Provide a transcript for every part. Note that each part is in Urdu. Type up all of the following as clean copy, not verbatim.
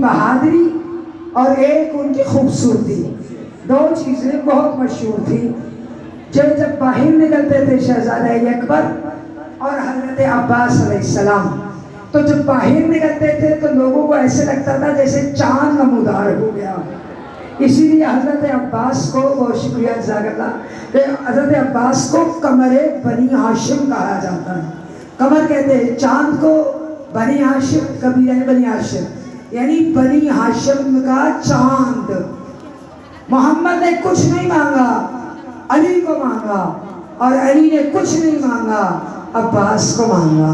بہادری اور ایک ان کی خوبصورتی، دو چیزیں بہت مشہور تھیں۔ جب باہر نکلتے تھے شہزادہ اکبر اور حضرت عباس علیہ السلام، تو جب باہر نکلتے تھے تو لوگوں کو ایسے لگتا تھا جیسے چاند نمودار ہو گیا۔ اسی لیے حضرت عباس کو، بہت شکریہ جزاک اللہ، حضرت عباس کو قمر بنی ہاشم کہا جاتا ہے۔ قمر کہتے ہیں چاند کو، بنی ہاشم قبیلہ بنی ہاشم، یعنی بنی ہاشم کا چاند۔ محمد نے کچھ نہیں مانگا، علی کو مانگا، اور علی نے کچھ نہیں مانگا، عباس کو مانگا۔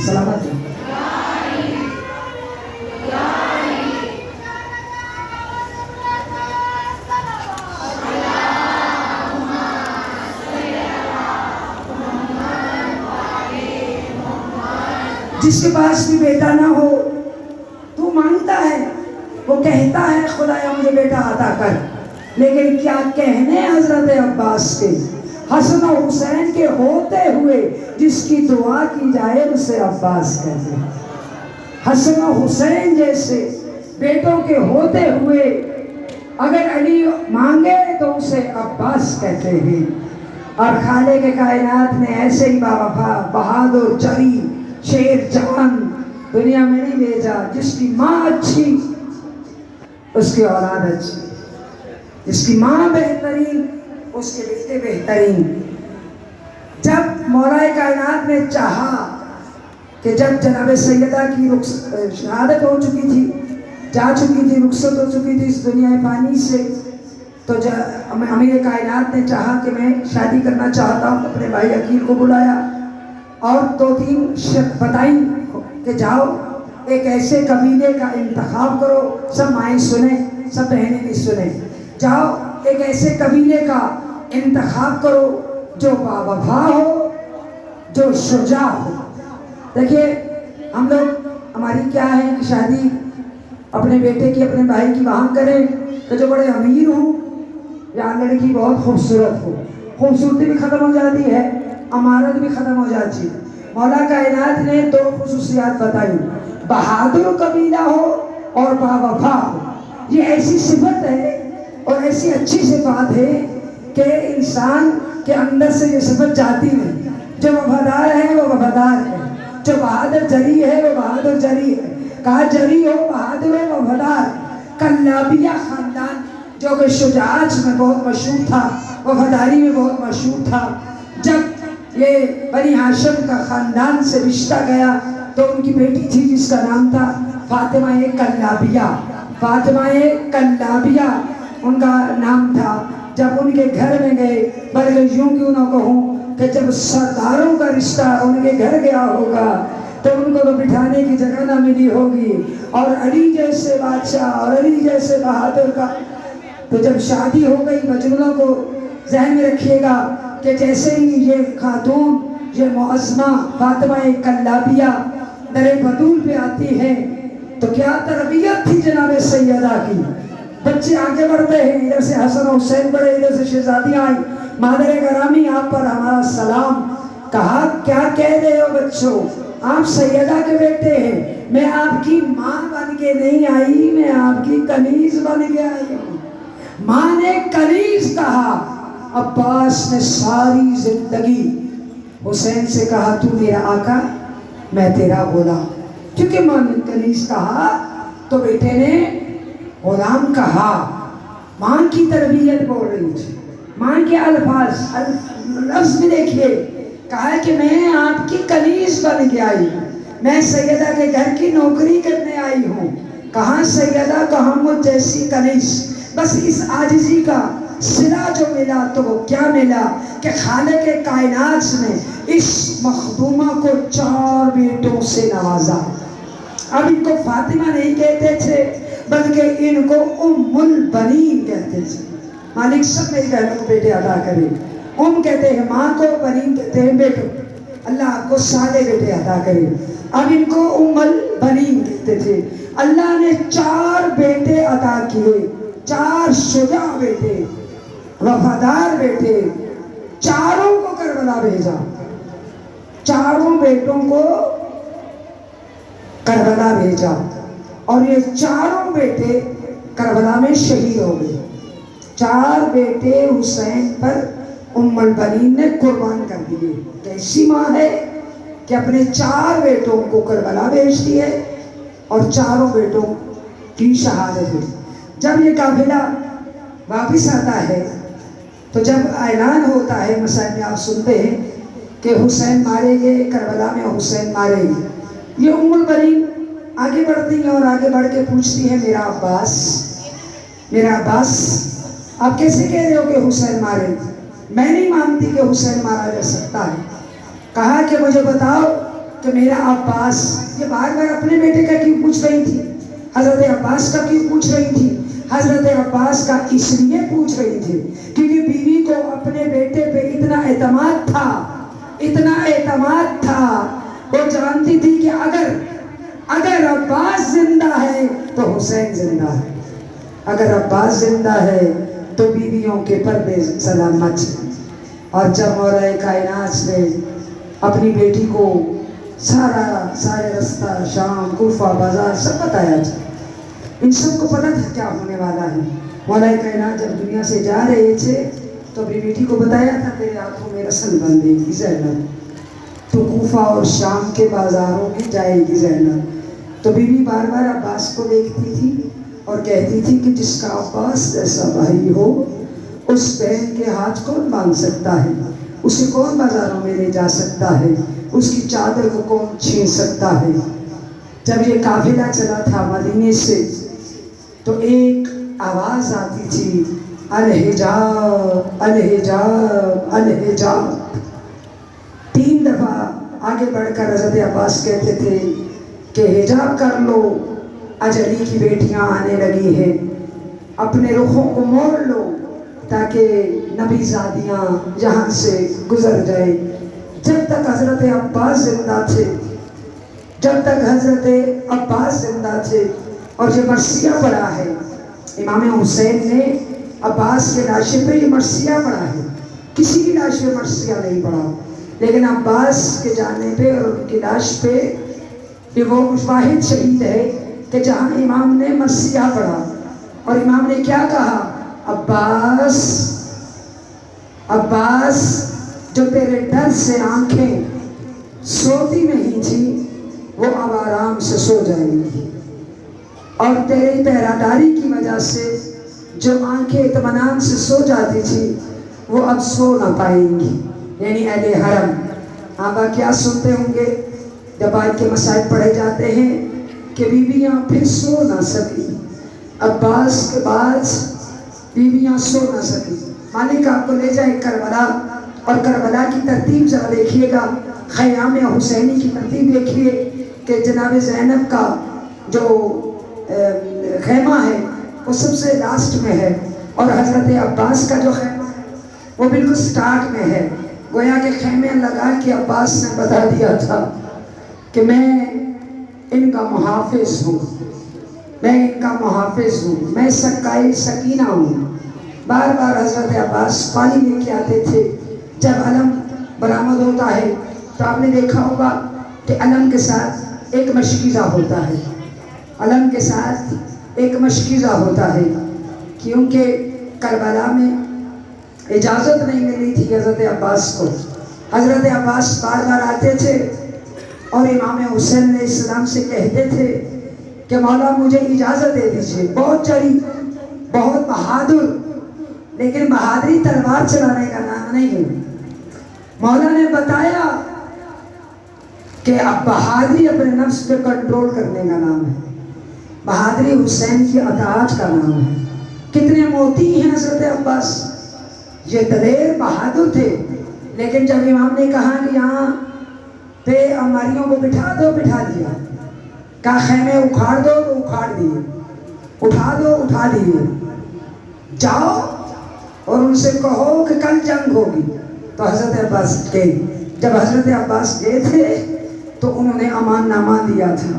سلامت ہے۔ جس کے پاس بھی بیٹا نہ ہو تو مانگتا ہے، وہ کہتا ہے خدایا مجھے بیٹا عطا کر، لیکن کیا کہنے حضرت عباس کے، حسن و حسین کے ہوتے ہوئے جس کی دعا کی جائے اسے عباس کہتے ہیں۔ حسن و حسین جیسے بیٹوں کے ہوتے ہوئے اگر علی مانگے تو اسے عباس کہتے ہیں۔ اور خالق کائنات نے ایسے ہی باوفا، بہادر، جری، شیر جان دنیا میں نہیں بھیجا۔ جس کی ماں اچھی اس کی اولاد اچھی، جس کی ماں بہترین اس کے بیٹے بہترین۔ جب مولا کائنات نے چاہا کہ جب جناب سیدہ کی شہادت ہو چکی تھی، جا چکی تھی، رخصت ہو چکی تھی اس دنیا فانی سے، تو امیر کائنات نے چاہا کہ میں شادی کرنا چاہتا ہوں، اپنے بھائی عقیل کو بلایا اور دو تین شرط بتائیں کہ جاؤ ایک ایسے قبیلے کا انتخاب کرو، سب مائیں سنیں، سب بہنیں بھی سنیں، جاؤ ایک ایسے قبیلے کا انتخاب کرو جو باوفا ہو، جو شجاع ہو۔ دیکھیے ہم لوگ، ہماری کیا ہے کہ شادی اپنے بیٹے کی، اپنے بھائی کی وہاں کریں کہ جو بڑے امیر ہوں یا لڑکی بہت خوبصورت ہو۔ خوبصورتی بھی ختم ہو جاتی ہے، امارت بھی ختم ہو جاتی ہے۔ مولا کائنات نے دو خصوصیات بتائی، بہادر قبیلہ ہو اور باوفا ہو۔ یہ ایسی صفت ہے اور ایسی اچھی صفات ہے کہ انسان کے اندر سے یہ صفت جاتی نہیں۔ جو وفادار ہے وہ وفادار ہے، جو بہادر جری ہے وہ بہادر جری ہے۔ کہا جری ہو، بہادر ہو، وفادار۔ کلابیہ خاندان جو کہ شجاعت میں بہت مشہور تھا، وفاداری میں بہت مشہور تھا، جب یہ بنی ہاشم کا خاندان سے رشتہ گیا تو ان کی بیٹی تھی جس کا نام تھا فاطمہ کلابیہ۔ فاطمہ کلابیہ ان کا نام تھا۔ جب ان کے گھر میں گئے، بلکہ یوں کیوں نہ کہوں کہ جب سرداروں کا رشتہ ان کے گھر گیا ہوگا تو ان کو تو بٹھانے کی جگہ نہ ملی ہوگی، اور علی جیسے بادشاہ اور علی جیسے بہادر کا۔ تو جب شادی ہو گئی، مجنونوں کو ذہن میں رکھیے گا کہ جیسے ہی یہ خاتون، یہ معظمہ فاطمہ کلابیہ در بدول پہ آتی ہے تو کیا تربیت تھی جناب سیدہ کی۔ بچے آگے بڑھتے ہیں، ادھر سے حسن و حسین بڑھے، ادھر سے شہزادیاں آئیں، مادر گرامی آپ پر ہمارا سلام۔ کہا کیا کہہ رہے ہو بچوں، آپ سیدہ کے بیٹے ہیں، میں آپ کی ماں بن کے نہیں آئی، میں آپ کی کنیز بن کے آئی ہوں۔ ماں نے کنیز کہا۔ عباس نے ساری زندگی حسین سے کہا تو میرا آقا، میں تیرا غلام۔ کیونکہ ماں نے کنیز کہا تو بیٹے نے غلام کہا۔ ماں کی تربیت بول رہی تھی، ماں کے الفاظ، لفظ بھی دیکھیے، کہا کہ میں آپ کی کنیز بن کے آئی ہوں، میں سیدہ کے گھر کی نوکری کرنے آئی ہوں۔ کہاں سیدہ، کہاں مجھ جیسی کنیز۔ بس اس عاجزی کا صلہ جو ملا تو وہ کیا ملا کہ خالق کائنات نے اس مخدومہ کو 4 بیٹوں سے نوازا۔ اب ان کو فاطمہ نہیں کہتے تھے، بلکہ ان کو ام البنین کہتے تھے۔ مالک سب میری بہنوں کو بیٹے عطا کرے۔ ام کہتے ہیں ماں کو، بنین کہتے ہیں بیٹوں۔ اللہ آپ کو سارے بیٹے عطا کرے۔ اب ان کو ام البنین کہتے تھے۔ اللہ نے 4 بیٹے عطا کیے، 4 شجاع بیٹے، وفادار بیٹے، چاروں کو کربلا بھیجا، چاروں بیٹوں کو کربلا بھیجا، اور یہ چاروں بیٹے کربلا میں شہید ہو گئے۔ 4 بیٹے حسین پر ام البنین نے قربان کر دیے۔ کیسی ماں ہے کہ اپنے 4 بیٹوں کو کربلا بھیجتی ہے اور چاروں بیٹوں کی شہادت ہوئی۔ جب یہ قافلہ واپس آتا ہے تو جب اعلان ہوتا ہے، مسائل میں آپ سنتے ہیں کہ حسین مارے گئے، کربلا میں حسین مارے گئے، یہ ام البنین آگے بڑھتی ہیں اور آگے بڑھ کے پوچھتی ہے میرا عباس، میرا عباس آپ کیسے کہہ رہے ہو کہ حسین مارے گئے؟ میں نہیں مانتی کہ حسین مارا جا سکتا ہے۔ کہا کہ مجھے بتاؤ کہ میرا عباس، یہ بار بار اپنے بیٹے کا کیوں پوچھ رہی تھی؟ حضرت عباس کا کیوں پوچھ رہی تھی؟ حضرت عباس کا اس لیے پوچھ رہی تھی کیونکہ بیوی کو اپنے بیٹے پہ اتنا اعتماد تھا، اتنا اعتماد تھا، وہ جانتی تھی کہ اگر عباس زندہ ہے تو حسین زندہ ہے، اگر عباس زندہ ہے تو بیویوں کے پردے سلامت ہیں۔ اور جب مولا کائنات نے اپنی بیٹی کو سارے رستہ، شام، کوفہ، بازار سب بتایا تھا، ان سب کو پتہ تھا کیا ہونے والا ہے۔ مولا کائنات جب دنیا سے جا رہے تھے تو اپنی بیٹی کو بتایا تھا تیرے ہاتھوں میں رسن بندھے گی زینب، تو کوفہ اور شام کے بازاروں میں جائے گی زینب۔ تو بیوی بار بار عباس کو دیکھتی تھی اور کہتی تھی کہ جس کا عباس جیسا بھائی ہو اس بہن کے ہاتھ کون باندھ سکتا ہے، اسے کون بازاروں میں لے جا سکتا ہے، اس کی چادر کو کون چھین سکتا ہے۔ جب یہ قافلہ چلا تھا مدینے سے تو ایک آواز آتی تھی، الحجاب الحجاب الحجاب۔ 3 دفعہ آگے بڑھ کر حضرت عباس کہتے تھے کہ حجاب کر لو، اجلی کی بیٹیاں آنے لگی ہیں، اپنے رخوں کو موڑ لو تاکہ نبی زادیاں یہاں سے گزر جائے۔ جب تک حضرت عباس زندہ تھے، جب تک حضرت عباس زندہ تھے، اور یہ مرثیہ پڑھا ہے امام حسین نے عباس کے لاشے پہ، یہ مرثیہ پڑھا ہے، کسی کی لاش پہ مرثیہ نہیں پڑھا، لیکن عباس کے جانے پہ اور ان کی لاش پہ یہ وہ واحد شہید ہے کہ جہاں امام نے مرثیہ پڑھا اور امام نے کیا کہا، عباس عباس جو تیرے ڈر سے آنکھیں سوتی نہیں تھی وہ اب آرام سے سو جائیں گی، اور تیری پہراداری کی وجہ سے جو آنکھیں اطمینان سے سو جاتی تھی وہ اب سو نہ پائیں گی، یعنی اہل حرم۔ آپ کیا سنتے ہوں گے جب آج کے مسائل پڑھے جاتے ہیں کہ بیویاں پھر سو نہ سکی، عباس کے بعد بیویاں سو نہ سکی۔ مالک آپ کو لے جائے کربلا، اور کربلا کی ترتیب ذرا دیکھیے گا، خیام حسینی کی ترتیب دیکھیے کہ جناب زینب کا جو خیمہ ہے وہ سب سے لاسٹ میں ہے، اور حضرت عباس کا جو خیمہ ہے وہ بالکل سٹارٹ میں ہے۔ گویا کہ خیمے لگا کے عباس نے بتا دیا تھا کہ میں ان کا محافظ ہوں، میں ان کا محافظ ہوں، میں سکائی سکینہ ہوں۔ بار بار حضرت عباس پانی لے کے آتے تھے۔ جب علم برآمد ہوتا ہے تو آپ نے دیکھا ہوگا کہ علم کے ساتھ ایک مشکیزہ ہوتا ہے، علم کے ساتھ ایک مشکیزہ ہوتا ہے، کیونکہ کربلا میں اجازت نہیں ملی تھی حضرت عباس کو۔ حضرت عباس بار بار آتے تھے اور امام حسین علیہ السلام سے کہتے تھے کہ مولا مجھے اجازت دے دیجیے، بہت جری، بہت بہادر، لیکن بہادری تلوار چلانے کا نام نہیں ہے۔ مولا نے بتایا کہ اب بہادری اپنے نفس پہ کنٹرول کرنے کا نام ہے، بہادری حسین کی اطاعت کا نام ہے۔ کتنے موتی ہیں حضرت عباس، یہ دلیر بہادر تھے، لیکن جب امام نے کہا کہ یہاں پہ اماریوں کو بٹھا دو، بٹھا دیا، کہا خیمے اکھاڑ دو تو اکھاڑ دیے، اٹھا دو، اٹھا لیے، جاؤ اور ان سے کہو کہ کل جنگ ہوگی۔ تو حضرت عباس گئے۔ جب حضرت عباس گئے تھے تو انہوں نے امان نامہ دیا تھا،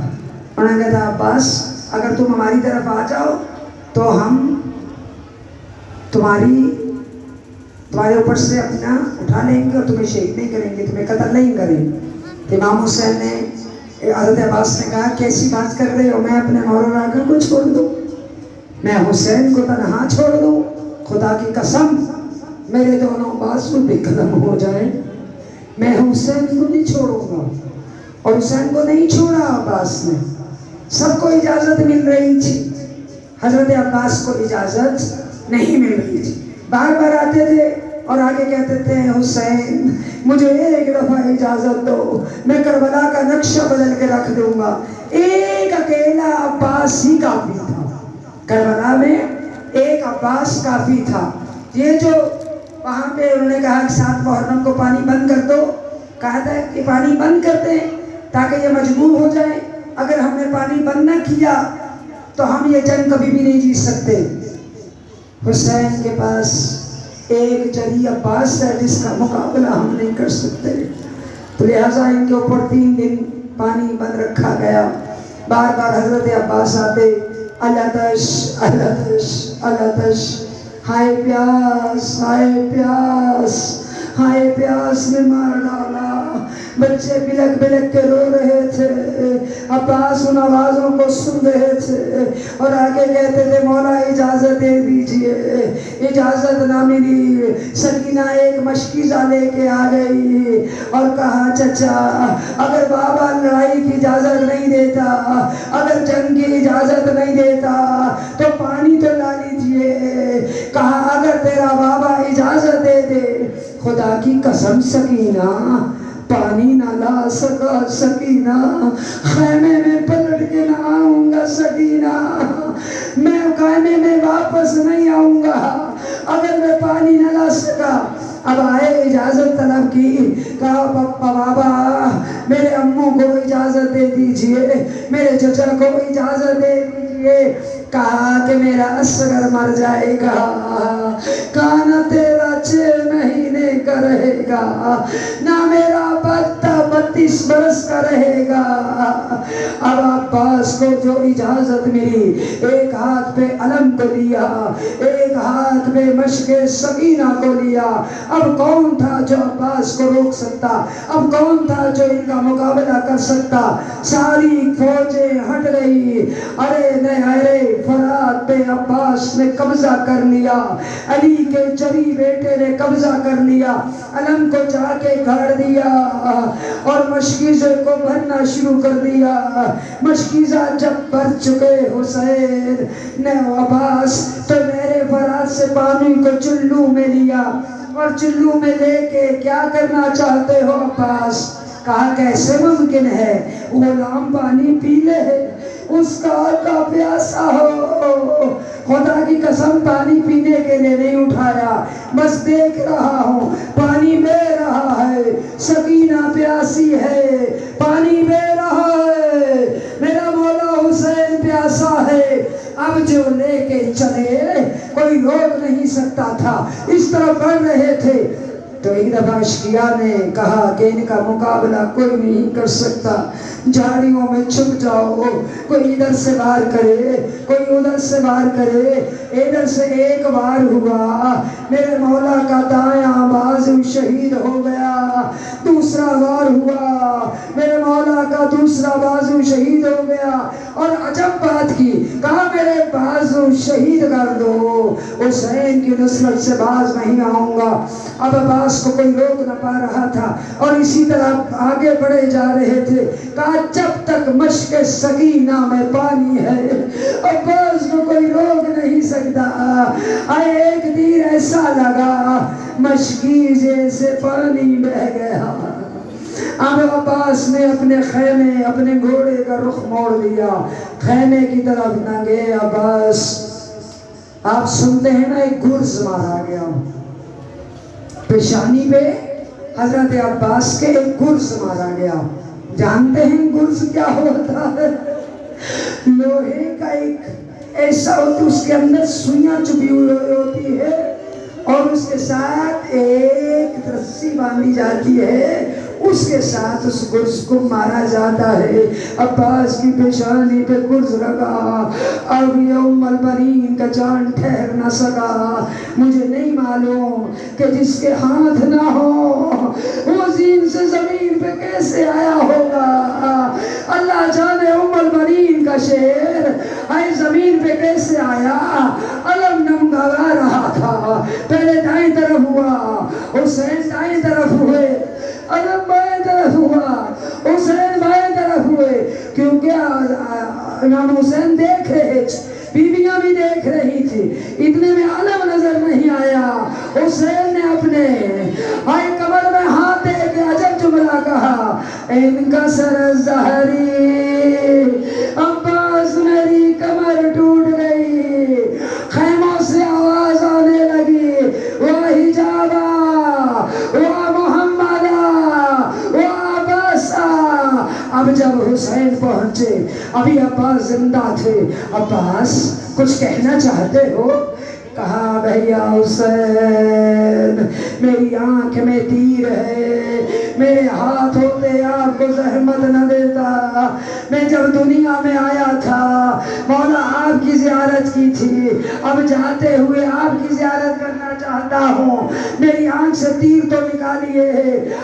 انہوں نے کہا تھا عباس اگر تم ہماری طرف آ جاؤ تو ہم تمہارے اوپر سے اپنا اٹھا لیں گے اور تمہیں شہید نہیں کریں گے، تمہیں قتل نہیں کریں گے۔ امام حسین نے حضرت عباس نے کہا کیسی بات کر رہے ہو، میں اپنے مولا راغب کو چھوڑ دوں، میں حسین کو تنہا چھوڑ دوں؟ خدا کی قسم میرے دونوں بازو بھی قلم ہو جائیں، میں حسین کو نہیں چھوڑوں گا۔ اور حسین کو نہیں چھوڑا عباس نے، سب کو اجازت مل رہی تھی، حضرت عباس کو اجازت نہیں مل رہی تھی۔ بار بار آتے تھے اور آگے کہتے تھے حسین مجھے ایک دفعہ اجازت دو، میں کربلا کا نقشہ بدل کے رکھ دوں گا۔ ایک اکیلا عباس ہی کافی تھا، کربلا میں ایک عباس کافی تھا۔ یہ جو وہاں پہ انہوں نے کہا کہ 7 محرم کو پانی بند کر دو، کہا تھا کہ پانی بند کر دیں تاکہ یہ مجبور ہو جائے، اگر ہم نے پانی بند نہ کیا تو ہم یہ جنگ کبھی بھی نہیں جیت سکتے۔ حسین کے پاس ایک جری عباس ہے جس کا مقابلہ ہم نہیں کر سکتے، تو لہٰذا ان کے اوپر 3 دن پانی بند رکھا گیا۔ بار بار حضرت عباس آتے، الاتش الاتش الاتش، ہائے پیاس ہائے پیاس ہائے پیاس نے مار ڈالا۔ بچے بلک بلک کے رو رہے تھے، عباس ان آوازوں کو سن رہے تھے اور آگے کہتے تھے مولا اجازت دے دیجئے، اجازت نہ ملی۔ سکینہ ایک مشکیزہ لے کے آ گئی اور کہا چچا اگر بابا لڑائی کی اجازت نہیں دیتا، اگر جنگ کی اجازت نہیں دیتا تو پانی تو لا لیجئے۔ کہا اگر تیرا بابا اجازت دے دے، خدا کی قسم سکینہ پانی نہ لا سکا، سکینہ خیمے میں پلٹ کے نہ آؤں گا، سکینہ میں خیمے میں واپس نہیں آؤں گا اگر میں پانی نہ لا سکا۔ اب آئے اجازت طلب کی، کہا بابا میرے اموں کو اجازت دے دیجئے، میرے چچا کو اجازت دے دیجئے۔ کہا کہ میرا اصغر مر جائے گا، کانا تیرا 6 مہینے کا رہے گا، نہ میرا بچہ 32 برس کا رہے گا۔ اب عباس کو جو اجازت ملی، ایک ہاتھ پہ علم کو لیا، ایک ہاتھ پہ مشق سکینہ کو لیا۔ اب کون تھا جو عباس کو روک سکتا؟ اب کون تھا جو ان کا مقابلہ کر سکتا؟ ساری فوجیں ہٹ گئی۔ ارے فرات پہ عباس نے قبضہ کر لیا، علی کے جری بیٹے نے قبضہ کر لیا، علم کو جا کے گھاڑ دیا اور مشکیزے کو بھرنا شروع کر دیا۔ مشکیزہ جب بھر چکے حسین نے عباس تو میرے فرات سے پانی کو چلو میں لیا اور چلو میں لے کے کیا کرنا چاہتے ہو عباس؟ کہا کیسے ممکن ہے غلام پانی پی لے، اس کا آقا پیاسا ہو؟ خدا کی قسم پانی پینے کے لیے نہیں اٹھایا، بس دیکھ رہا ہوں پانی بہ رہا ہے، سکینہ پیاسی ہے، پانی بہ رہا ہے، میرا مولا حسین پیاسا ہے۔ اب جو لے کے چلے کوئی روک نہیں سکتا تھا، اس طرح بڑھ رہے تھے۔ تو ایک دفعہ اشقیاء نے کہا کہ ان کا مقابلہ کوئی نہیں کر سکتا، جھاڑیوں میں چھپ جاؤ، کوئی ادھر سے وار کرے کوئی ادھر سے وار کرے۔ ادھر سے ایک وار ہوا، میرے مولا کا دایاں بازو شہید ہو گیا، دوسرا وار ہوا، میرے مولا کا دوسرا بازو شہید ہو گیا، اور عجب بات کی، کہا میرے بازو شہید کر دو، حسین کی نصرت سے باز نہیں آؤں گا۔ اب عباس کو کوئی روک نہ پا رہا تھا اور اسی طرح آگے بڑھے جا رہے تھے۔ کہا جب تک مشق سکینہ میں پانی ہے عباس کو کوئی روک نہیں سکتا۔ ایک تیر ایسا لگا مشکیزے سے پانی بہ گیا۔ اب عباس نے اپنے خیمے اپنے گھوڑے کا رخ موڑ دیا، خیمے کی طرف نہ گئے عباس۔ آپ سنتے ہیں نا ایک گرز مارا گیا پیشانی پہ، حضرت عباس کے ایک گرز مارا گیا۔ جانتے ہیں گرز کیا ہوتا ہے؟ لوہے کا ایسا ہوتی اس کے اندر سوئیاں چبھی ہوئی ہوتی ہے اور اس کے ساتھ ایک رسی باندھی جاتی ہے، اس کے ساتھ اس گرز کو مارا جاتا ہے۔ عباس کی پیشانی پہ گرز لگا، اب یہ ام البنین کا جان ٹھہر نہ سکا۔ مجھے نہیں معلوم کہ جس کے ہاتھ نہ ہو وہ زین سے زمین پہ کیسے آیا ہوگا۔ اللہ جانے ام البنین کا شیر آئے زمین پہ کیسے آیا۔ علم نمگا رہا تھا، پہلے دائیں طرف ہوا، حسین دائیں طرف ہوئے، علم بائیں طرف ہوا، حسین بائیں طرف ہوئے، کیونکہ امام حسین دیکھ رہے تھے، بیویاں بھی دیکھ رہی تھی، اتنے میں علم نظر نہیں آیا۔ حسین نے اپنے آئے کمر میں ہاتھ دے کے عجب جملہ کہا، ان کا سر ظہری، عباس میری کمر ٹوٹ گئی۔ خیموں سے آواز آنے لگی، وہ حجابا، وہ محمدہ، وہ عباسہ۔ اب جب حسین پہنچے، ابھی عباس زندہ تھے۔ عباس کچھ کہنا چاہتے ہو؟ کہا بھیا حسین میری آنکھ میں تیر ہے، میرے ہاتھ ہوتے آپ کو زحمت نہ دیتا۔ میں جب دنیا میں آیا تھا مولا آپ کی زیارت کی تھی، اب جاتے ہوئے آپ کی زیارت کرنا چاہتا ہوں۔ میری آنکھ سے تیر تو نکالیے،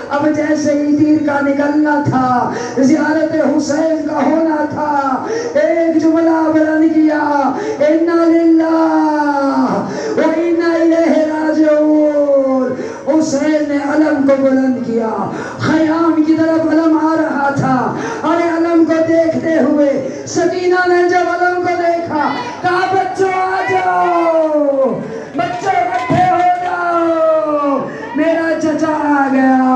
اب جیسے ہی تیر کا نکلنا تھا، زیارت حسین کا ہونا تھا، ایک جملہ بلند کیا، اِنَّا لِلَّهِ وَإِنَّا إِلَيْهِ رَاجِعُونَ۔ حسین نے علم کو بلند کیا، خیام کی طرف علم آ رہا تھا، ارے علم کو دیکھتے ہوئے سکینہ نے جب علم کو دیکھا کہا بچوں آ جاؤ، بچوں اکٹھے ہو جاؤ، میرا چچا آ گیا۔